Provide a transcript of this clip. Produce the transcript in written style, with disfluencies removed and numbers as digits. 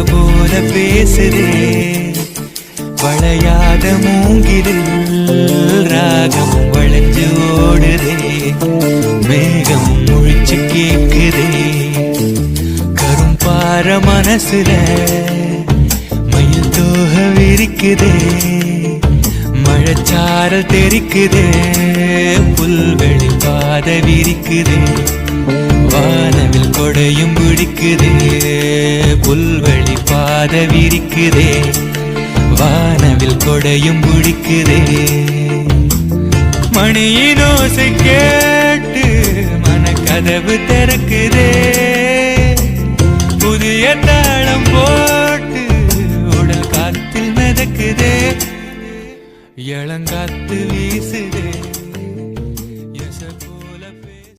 போல பேசுதே வளையாத மூங்கிலில் ராகம் வளைஞ்சு ஓடுதே மேகம் முழிச்சு கேக்குதே கரும்பார மனசுல மயில் தோக விரிக்குதே மழைச்சாரல் தெரிக்குதே புல்வெளி பாத விரிக்குதே வானவில் கொடையும் பிடிக்குதே புல்வெளி பாத விரிக்குதே வானவில் கொடையும் பிடிக்குதே மணியின் ஓசை கேட்டு மனக்கதவு திறக்குதே புதிய தாளம் போட்டு உடல் காத்தில் மிதக்குதே இளங்காத்து